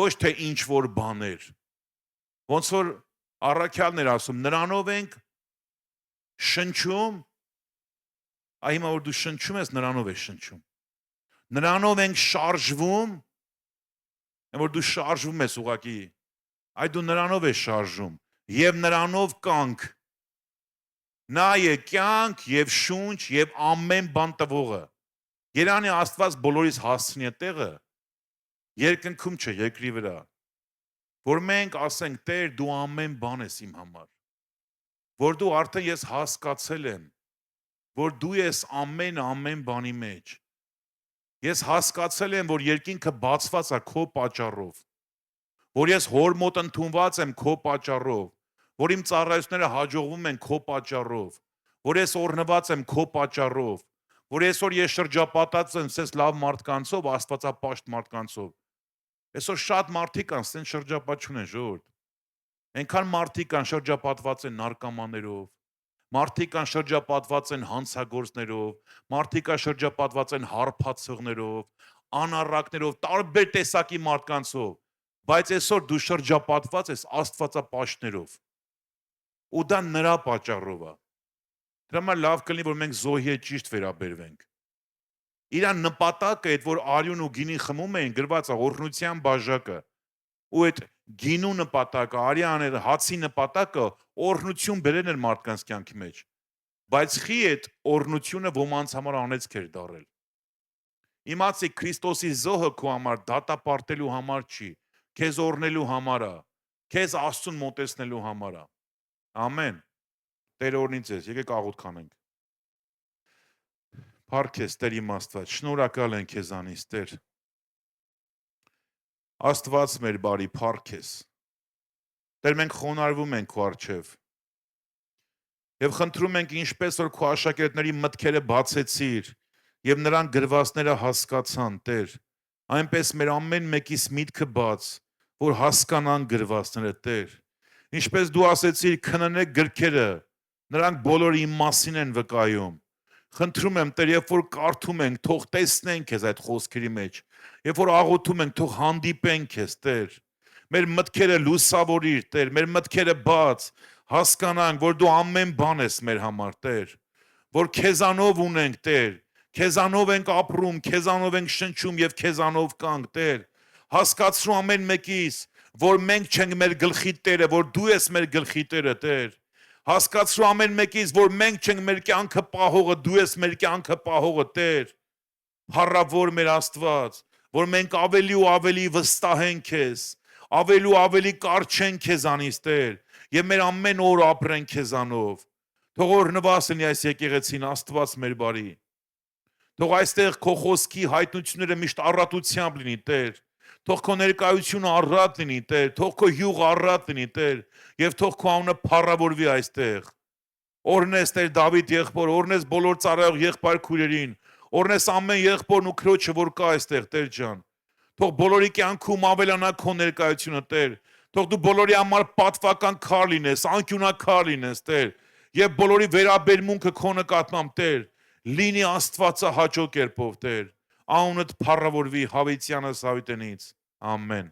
ոչ թե ինչ որ բաներ։ Ոնց որ առաքյալն էր ասում, նրանով ենք շնչում, այ հիմա որ դու շնչում ես, նրանով ես շնչում։ Նրանով ենք շարժվում, որ դու շարժվում ես ուղղակի, այ դու նրանով ես շարժում, եւ նրանով կանք։ Նա է կյանք եւ շունչ եւ ամեն բան տվողը։ Երանի Աստված բոլորիս հասցնի այդտեղը, երկնքում չէ, երկրի վրա։ Որ մենք ասենք Տեր, դու ամեն բան ես իմ համար։ Որ դու արդեն ես հասկացել եմ, որ դու ես ամեն բանի մեջ։ Ես հասկացել եմ, որ երկինքը բացված է քո պատճառով։ Որ ես հոր մոտ ընդունված եմ քո պատճառով։ Որ իմ ծառայությունները հաջողվում են քո պատճառով, որ ես օրհնված եմ քո պատճառով, որ այսօր ես շրջապատած եմ սենց լավ մարդկանցով, աստվածապաշտ մարդկանցով։ Այսօր շատ մարդիկ կան, սենց շրջապատ չունեն ժողովուրդ։ Այնքան մարդիկ կան շրջապատված են նարկոմաներով, մարդիկ կան շրջապատված են հանցագործներով, մարդիկ կան շրջապատված են հարբացողներով, անառակներով, տարբեր տեսակի մարդկանցով, բայց այսօր դու շրջապատված ես աստվածապաշտներով։ Ու դա նրա պատճառով է։ Դրա համար լավ կլինի, որ մենք զոհի հետ ճիշտ վերաբերվենք։ Իրան նպատակը այդ, որ արյուն ու գինի խմում էին, գրված է օրհնության բաժակը։ Ու այդ գինու նպատակը, արյանը, հացի նպատակը օրհնություն բերեն էր մարդկանց կյանքի մեջ։ Բայց խի այդ օրհնությունը ոմանց համար անեծք էր դարել։ Իմացի Քրիստոսի զոհը քո համար դատապարտելու համար չի, քեզ օրհնելու համար է, քեզ Աստծուն մոտեցնելու համար է։ Ամեն։ Տեր օրհնի ձեզ, եկեք աղոթ քանենք։ Փառք քեզ, Տեր իմ Աստված, շնորհակալ ենք քեզանից, Տեր։ Աստված մեր բարի, փառք քեզ։ Տեր, մենք խոնարհվում ենք քո առջև։ Եվ խնդրում ենք, ինչպես որ քո աշակերտների մտքերը բացեցիր, եւ նրանք գրվածները հասկացան, Տեր, այնպես մեր ամեն մեկիս միտքը բաց, որ հասկանան գրվածները, Տեր։ Ինչպես դու ասեցիր, քննեք գրքերը, նրանք բոլորը իմ մասին են վկայում։ Խնդրում եմ, Տեր, երբ որ կարդում ենք, թող տեսնենք քեզ այդ խոսքերի մեջ, երբ որ աղոթում ենք, թող հանդիպենք քեզ, Տեր։ Մեր մտքերը լուսավորիր, Տեր, մեր մտքերը բաց, հասկանանք, որ դու ամեն բան ես մեր համար, Տեր, որ քեզանով ունենք, Տեր, Քեզանով ենք ապրում, քեզանով ենք շնչում եւ քեզանով կանք, Տեր։ Հասկացրու ամեն մեկիս, որ մենք չենք մեր գլխի Տերը, որ դու ես մեր գլխի Տերը, Տեր։ Հասկացրու ամեն մեկից, որ մենք չենք մեր կյանքը պահողը, դու ես մեր կյանքը պահողը, Տեր։ Փառավոր մեր Աստված, որ մենք ավելի ու ավելի վստահենք քեզ, ավելի ու ավելի կարչենք քեզանից, Տեր, եւ մեր ամեն օր ապրենք քեզանով։ Թող օրհնված լինի այս եկեղեցին, Աստված մեր բարի։ Թող այստեղ քո խոսքի հայտնությունները միշտ առատությամբ լինի, Տեր։ Թող քո ներկայությունը առատ լինի, Տեր, թող քո հյուղը առատ լինի, Տեր, եւ թող քո անունը փառավորվի այստեղ։ Օրհնես Տեր Դավիթ եղբոր, օրհնես բոլոր ծառայող եղբայր քույրերին, օրհնես ամեն եղբորն ու քրոջը, որ կա այստեղ, Տեր ջան։ Թող բոլորի կյանքում ավելանա քո ներկայությունը, Տեր։ Թող դու բոլորի համար պատվական քար լինես, անկյունակար լինես, Տեր, եւ բոլորի վերաբերմունքը քո նկատմամբ, Տեր, լինի Աստվածահաճո կերպով, Տեր։ Անունդ փառավորվի Հավիտյանս Հավիտենից։ Ամեն։